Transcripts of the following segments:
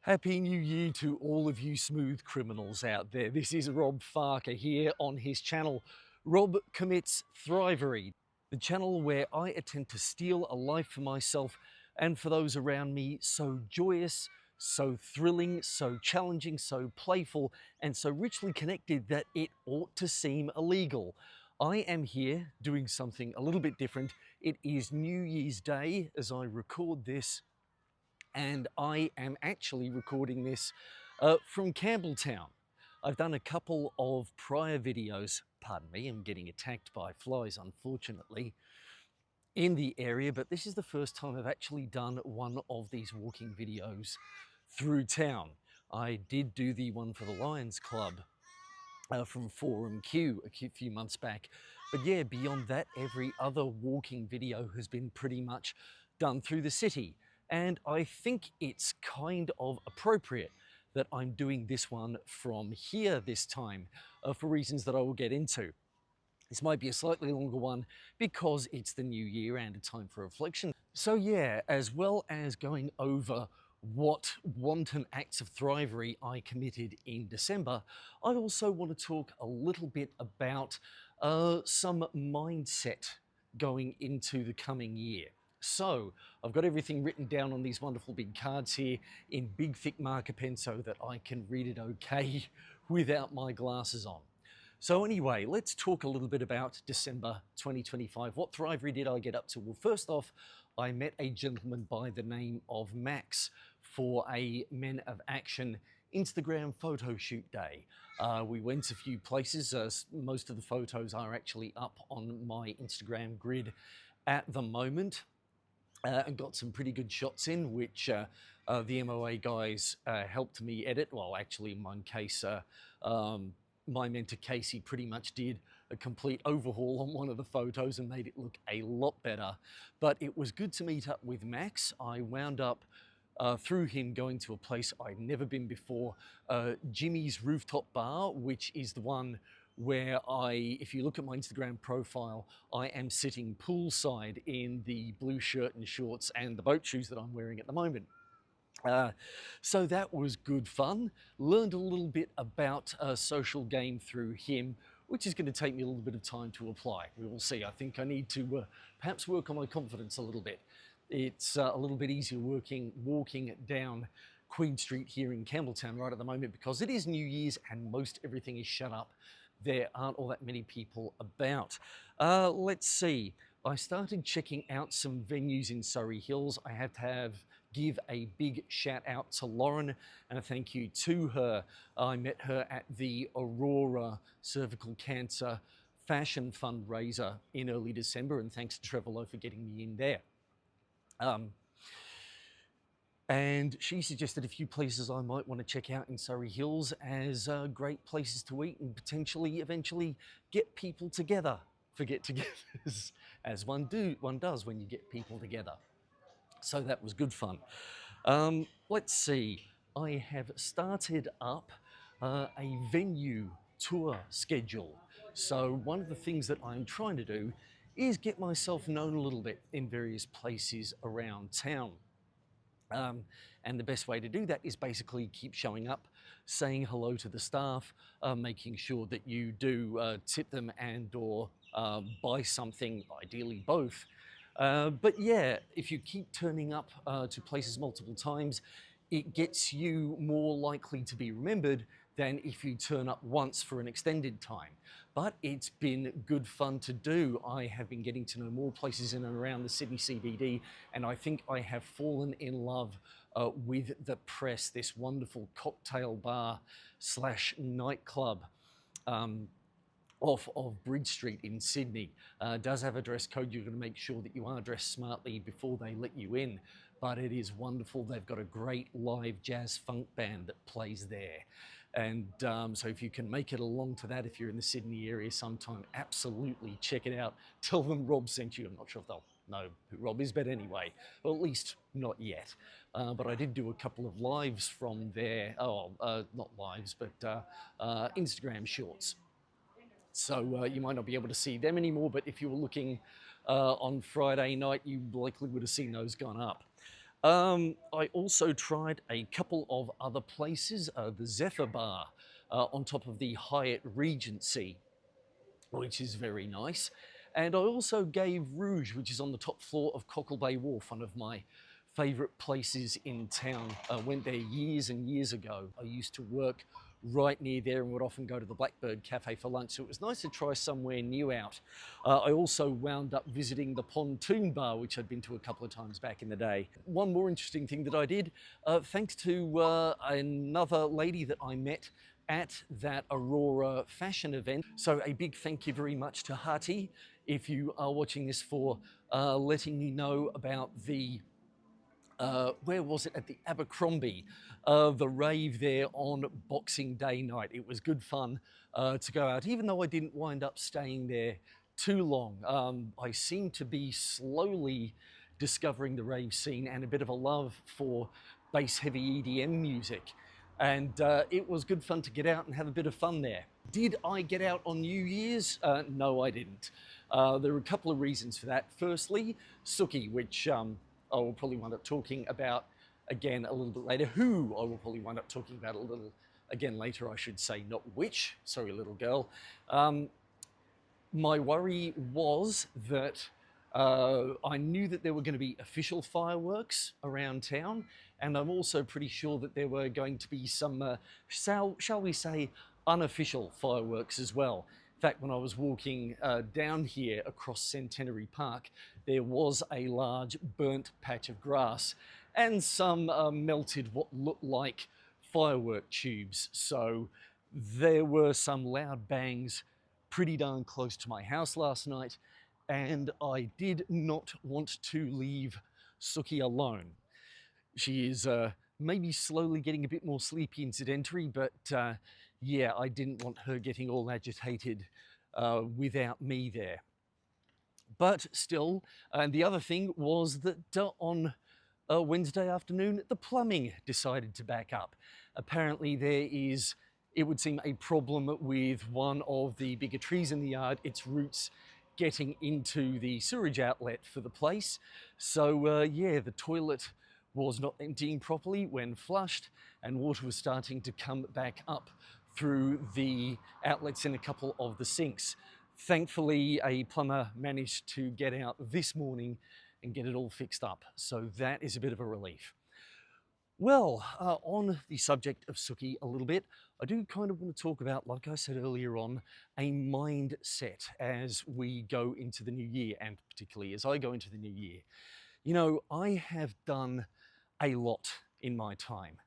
Happy New Year to all of you smooth criminals out there. This is Rob Farker here on his channel, Rob Commits Thrivery, the channel where I attempt to steal a life for myself and for those around me so joyous, so thrilling, so challenging, so playful, and so richly connected that it ought to seem illegal. I am here doing something a little bit different. It is New Year's Day as I record this, and I am actually recording this from Campbelltown. I've done a couple of prior videos, pardon me, I'm getting attacked by flies unfortunately, in the area, but this is the first time I've actually done one of these walking videos through town. I did do the one for the Lions Club from Forum Q a few months back, but yeah, beyond that, every other walking video has been pretty much done through the city. And I think it's kind of appropriate that I'm doing this one from here this time for reasons that I will get into. This might be a slightly longer one because it's the new year and a time for reflection. So yeah, as well as going over what wanton acts of thrivery I committed in December, I also want to talk a little bit about some mindset going into the coming year. So I've got everything written down on these wonderful big cards here in big thick marker pen so that I can read it okay without my glasses on. So anyway, let's talk a little bit about December 2025. What Thrivery did I get up to? Well, first off, I met a gentleman by the name of Max for a Men of Action Instagram photo shoot day. We went a few places. Most of the photos are actually up on my Instagram grid at the moment. And got some pretty good shots in, which the MoA guys helped me edit. Well, actually, in one case, my mentor Casey pretty much did a complete overhaul on one of the photos and made it look a lot better. But it was good to meet up with Max. I wound up through him going to a place I'd never been before, Jimmy's Rooftop Bar, which is the one where if you look at my Instagram profile, I am sitting poolside in the blue shirt and shorts and the boat shoes that I'm wearing at the moment. So that was good fun. Learned a little bit about social game through him, which is going to take me a little bit of time to apply. We will see. I think I need to perhaps work on my confidence a little bit. It's a little bit easier walking down Queen Street here in Campbelltown right at the moment because it is New Year's and most everything is shut up. There aren't all that many people about. Let's see. I started checking out some venues in Surry Hills. I have to give a big shout out to Lauren and a thank you to her. I met her at the Aurora Cervical Cancer Fashion Fundraiser in early December, and thanks to Trevor Lowe for getting me in there. And she suggested a few places I might want to check out in Surry Hills as great places to eat and potentially eventually get people together for get-togethers, as one does when you get people together. So that was good fun. Let's see, I have started up a venue tour schedule. So one of the things that I'm trying to do is get myself known a little bit in various places around town. And the best way to do that is basically keep showing up, saying hello to the staff, making sure that you do tip them and or buy something, ideally both. But yeah, if you keep turning up to places multiple times, it gets you more likely to be remembered than if you turn up once for an extended time. But it's been good fun to do. I have been getting to know more places in and around the Sydney CBD, and I think I have fallen in love with the Press, this wonderful cocktail bar / nightclub off of Bridge Street in Sydney. Does have a dress code. You're going to make sure that you are dressed smartly before they let you in, but it is wonderful. They've got a great live jazz funk band that plays there. And so if you can make it along to that, if you're in the Sydney area sometime, absolutely check it out. Tell them Rob sent you. I'm not sure if they'll know who Rob is, but anyway, well, at least not yet. But I did do a couple of lives from there. Not lives, but Instagram shorts. So you might not be able to see them anymore, but if you were looking on Friday night, you likely would have seen those gone up. I also tried a couple of other places, the Zephyr Bar on top of the Hyatt Regency, which is very nice. And I also gave Rouge, which is on the top floor of Cockle Bay Wharf, one of my favourite places in town. I went there years and years ago. I used to work right near there and would often go to the Blackbird Cafe for lunch, so it was nice to try somewhere new out. I also wound up visiting the Pontoon Bar, which I'd been to a couple of times back in the day. One more interesting thing that I did, thanks to another lady that I met at that Aurora fashion event. So a big thank you very much to Hati, if you are watching this, for letting me know about the where was it, at the Abercrombie, the rave there on Boxing Day night. It was good fun to go out, even though I didn't wind up staying there too long. I seem to be slowly discovering the rave scene and a bit of a love for bass heavy EDM music. And it was good fun to get out and have a bit of fun there. Did I get out on New Year's? No, I didn't. There are a couple of reasons for that. Firstly, Sookie, which I will probably wind up talking about again a little bit later, who I will probably wind up talking about a little again later, I should say, not which, sorry little girl. My worry was that I knew that there were going to be official fireworks around town, and I'm also pretty sure that there were going to be some, shall we say, unofficial fireworks as well. In fact, when I was walking down here across Centenary Park, there was a large burnt patch of grass and some melted what looked like firework tubes. So there were some loud bangs pretty darn close to my house last night, and I did not want to leave Sookie alone. She is maybe slowly getting a bit more sleepy incidentally, but yeah, I didn't want her getting all agitated without me there. But still, and the other thing was that on Wednesday afternoon, the plumbing decided to back up. Apparently there is, it would seem, a problem with one of the bigger trees in the yard, its roots getting into the sewerage outlet for the place. So yeah, the toilet was not emptying properly when flushed, and water was starting to come back up through the outlets in a couple of the sinks. Thankfully, a plumber managed to get out this morning and get it all fixed up. So that is a bit of a relief. Well, on the subject of Sookie a little bit, I do kind of want to talk about, like I said earlier on, a mindset as we go into the new year, and particularly as I go into the new year. You know, I have done a lot in my time.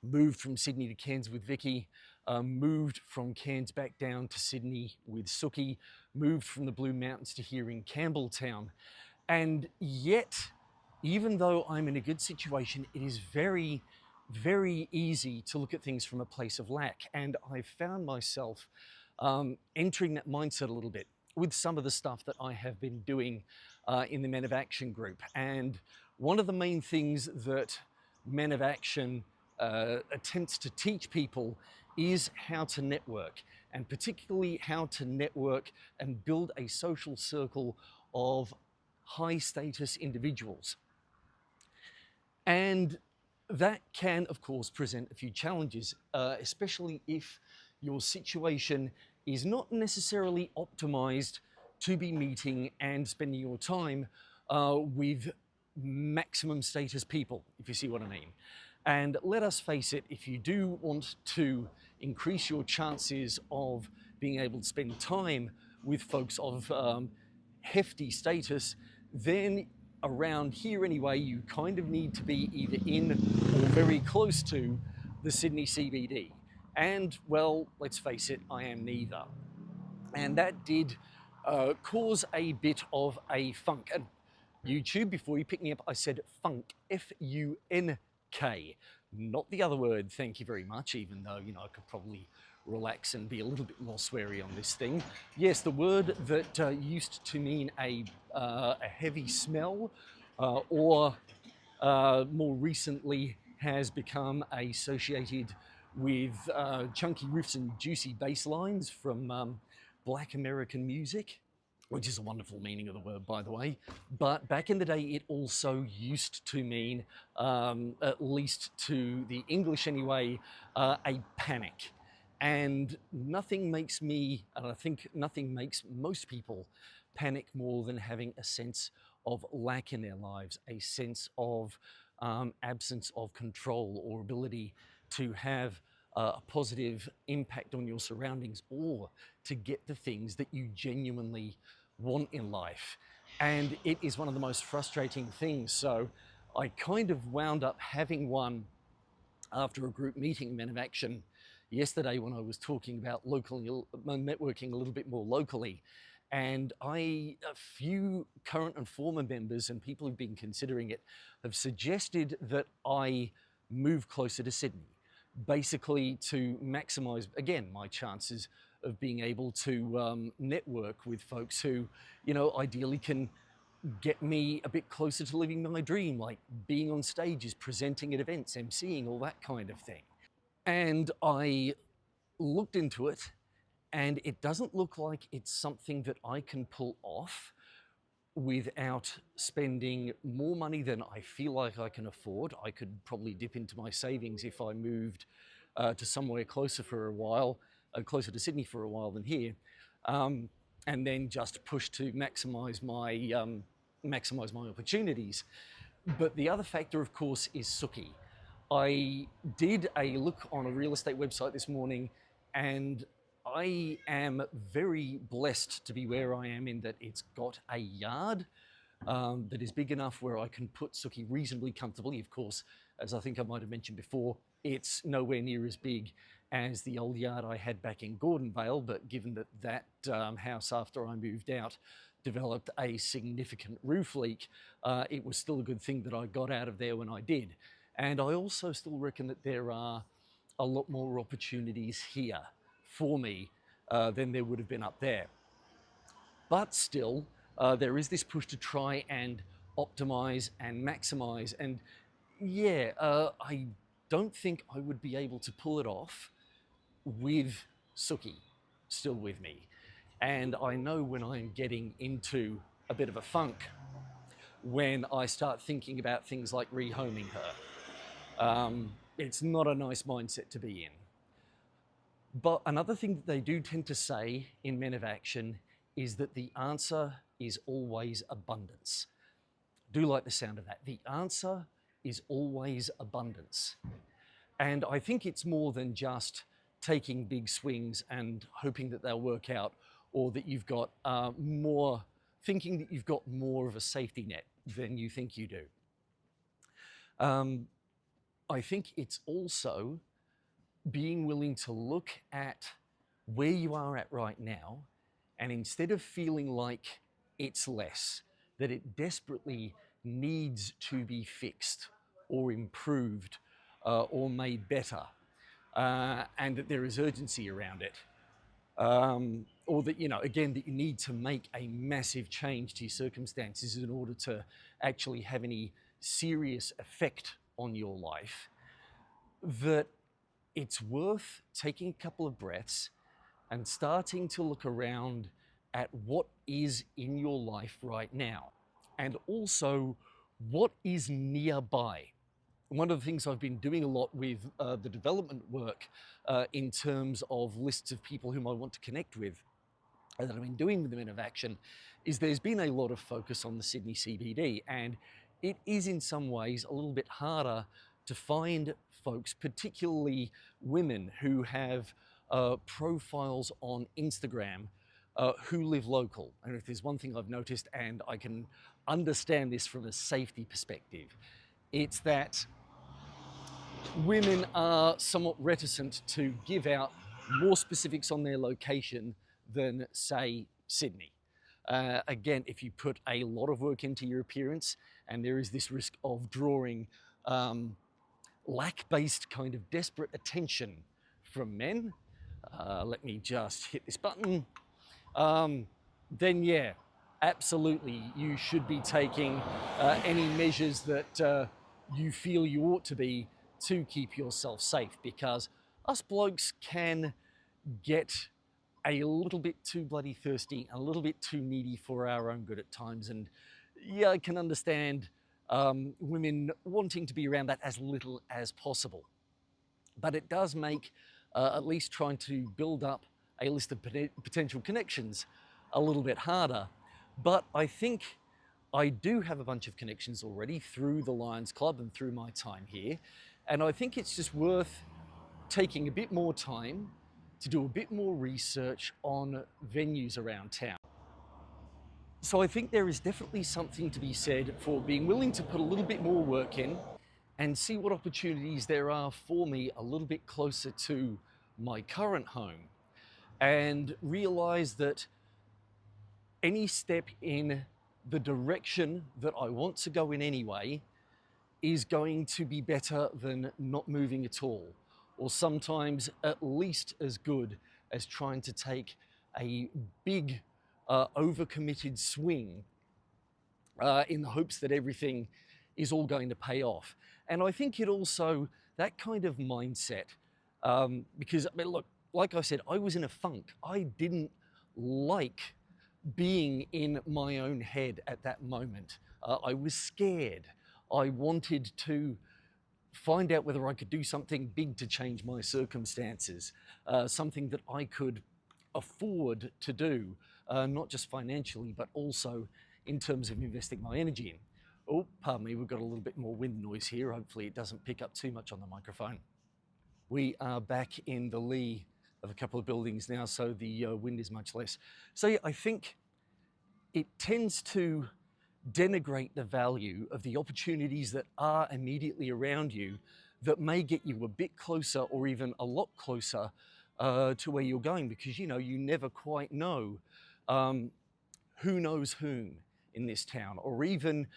Moved from Sydney to Cairns with Vicky, moved from Cairns back down to Sydney with Sookie, moved from the Blue Mountains to here in Campbelltown. And yet, even though I'm in a good situation, it is very, very easy to look at things from a place of lack. And I've found myself entering that mindset a little bit with some of the stuff that I have been doing in the Men of Action group. And one of the main things that Men of Action attempts to teach people is how to network, and particularly how to network and build a social circle of high status individuals. And that can, of course, present a few challenges, especially if your situation is not necessarily optimized to be meeting and spending your time with maximum status people, if you see what I mean. And let us face it, if you do want to increase your chances of being able to spend time with folks of hefty status, then around here anyway, you kind of need to be either in or very close to the Sydney CBD. And, well, let's face it, I am neither. And that did cause a bit of a funk. And YouTube, before you pick me up, I said funk, F-U-N-K, not the other word, thank you very much, even though, you know, I could probably relax and be a little bit more sweary on this thing. Yes, the word that used to mean a heavy smell or more recently has become associated with chunky riffs and juicy bass lines from Black American music. which is a wonderful meaning of the word, by the way. But back in the day, it also used to mean, at least to the English anyway, a panic. And nothing makes me, and I think nothing makes most people panic more than having a sense of lack in their lives, a sense of absence of control or ability to have a positive impact on your surroundings, or to get the things that you genuinely want in life. And it is one of the most frustrating things. So I kind of wound up having one after a group meeting, Men of Action, yesterday, when I was talking about networking a little bit more locally. And a few current and former members and people who've been considering it have suggested that I move closer to Sydney, basically to maximize, again, my chances of being able to network with folks who, you know, ideally can get me a bit closer to living my dream, like being on stages, presenting at events, emceeing, all that kind of thing. And I looked into it, and it doesn't look like it's something that I can pull off without spending more money than I feel like I can afford. I could probably dip into my savings if I moved to somewhere closer for a while, closer to Sydney for a while than here, and then just push to maximize my opportunities. But the other factor, of course, is Sookie. I did a look on a real estate website this morning, and I am very blessed to be where I am, in that it's got a yard that is big enough where I can put Sookie reasonably comfortably. Of course, as I think I might have mentioned before, it's nowhere near as big as the old yard I had back in Gordonvale, but given that that house, after I moved out, developed a significant roof leak, it was still a good thing that I got out of there when I did. And I also still reckon that there are a lot more opportunities here for me than there would have been up there. But still, there is this push to try and optimize and maximize. And yeah, I don't think I would be able to pull it off with Sookie still with me. And I know when I'm getting into a bit of a funk, when I start thinking about things like rehoming her. It's not a nice mindset to be in. But another thing that they do tend to say in Men of Action is that the answer is always abundance. Do like the sound of that. The answer is always abundance. And I think it's more than just taking big swings and hoping that they'll work out, or that you've got thinking that you've got more of a safety net than you think you do. I think it's also being willing to look at where you are at right now, and instead of feeling like it's less, that it desperately needs to be fixed or improved or made better, and that there is urgency around it. Or that, you know, again, that you need to make a massive change to your circumstances in order to actually have any serious effect on your life, that it's worth taking a couple of breaths and starting to look around at what is in your life right now, and also what is nearby. One of the things I've been doing a lot with the development work in terms of lists of people whom I want to connect with, and that I've been doing with the Men of Action, is there's been a lot of focus on the Sydney CBD, and it is in some ways a little bit harder to find folks, particularly women, who have profiles on Instagram who live local. And if there's one thing I've noticed, and I can understand this from a safety perspective, it's that women are somewhat reticent to give out more specifics on their location than, say, Sydney. Again, if you put a lot of work into your appearance, and there is this risk of drawing lack-based kind of desperate attention from men, let me just hit this button, then yeah, absolutely, you should be taking any measures that you feel you ought to be to keep yourself safe, because us blokes can get a little bit too bloody thirsty, a little bit too needy for our own good at times. And yeah, I can understand women wanting to be around that as little as possible. But it does make at least trying to build up a list of potential connections a little bit harder. But I think I do have a bunch of connections already through the Lions Club and through my time here. And I think it's just worth taking a bit more time to do a bit more research on venues around town. So I think there is definitely something to be said for being willing to put a little bit more work in and see what opportunities there are for me a little bit closer to my current home, and realize that any step in the direction that I want to go in anyway is going to be better than not moving at all, or sometimes at least as good as trying to take a big overcommitted swing in the hopes that everything is all going to pay off. And I think it also, that kind of mindset, because I mean, look, like I said, I was in a funk. I didn't like being in my own head at that moment. I was scared. I wanted to find out whether I could do something big to change my circumstances, something that I could afford to do, not just financially, but also in terms of investing my energy in. Oh, pardon me, we've got a little bit more wind noise here. Hopefully it doesn't pick up too much on the microphone. We are back in the lee of a couple of buildings now, so the wind is much less. So yeah, I think it tends to denigrate the value of the opportunities that are immediately around you that may get you a bit closer or even a lot closer to where you're going, because you never quite know who knows whom in this town, or even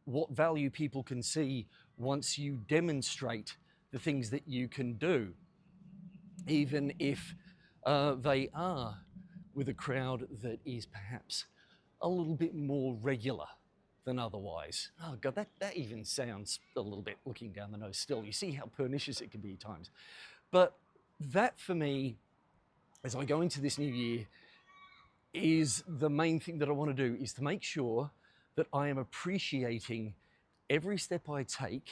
what value people can see once you demonstrate the things that you can do, even if they are with a crowd that is perhaps a little bit more regular than otherwise. Oh God, that even sounds a little bit, looking down the nose still. You see how pernicious it can be at times. But that for me, as I go into this new year, is the main thing that I want to do, is to make sure that I am appreciating every step I take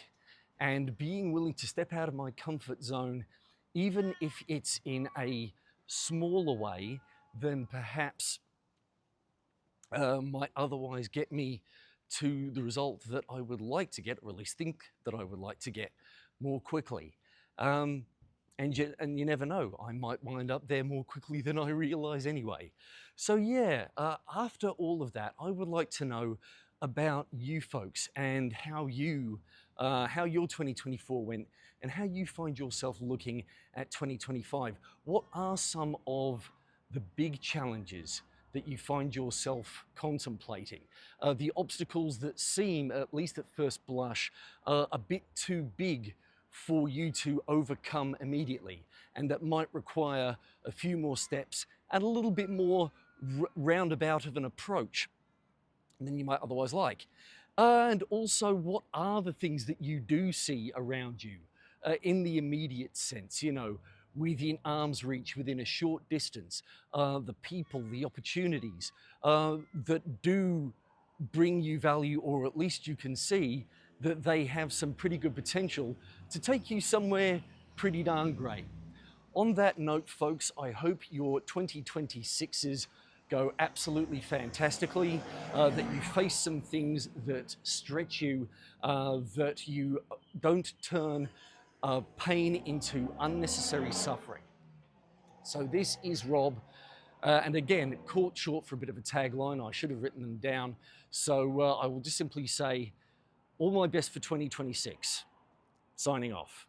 and being willing to step out of my comfort zone, even if it's in a smaller way than perhaps might otherwise get me to the result that I would like to get, or at least think that I would like to get more quickly. And you never know, I might wind up there more quickly than I realize anyway. So yeah, after all of that, I would like to know about you folks and how your 2024 went and how you find yourself looking at 2025. What are some of the big challenges that you find yourself contemplating? The obstacles that seem, at least at first blush, a bit too big for you to overcome immediately, and that might require a few more steps and a little bit more roundabout of an approach than you might otherwise like. And also, what are the things that you do see around you in the immediate sense, within arm's reach, within a short distance, the people, the opportunities that do bring you value, or at least you can see that they have some pretty good potential to take you somewhere pretty darn great. On that note, folks, I hope your 2026s go absolutely fantastically, that you face some things that stretch you, that you don't turn pain into unnecessary suffering. So this is Rob, and again, caught short for a bit of a tagline. I should have written them down. So I will just simply say, all my best for 2026. Signing off.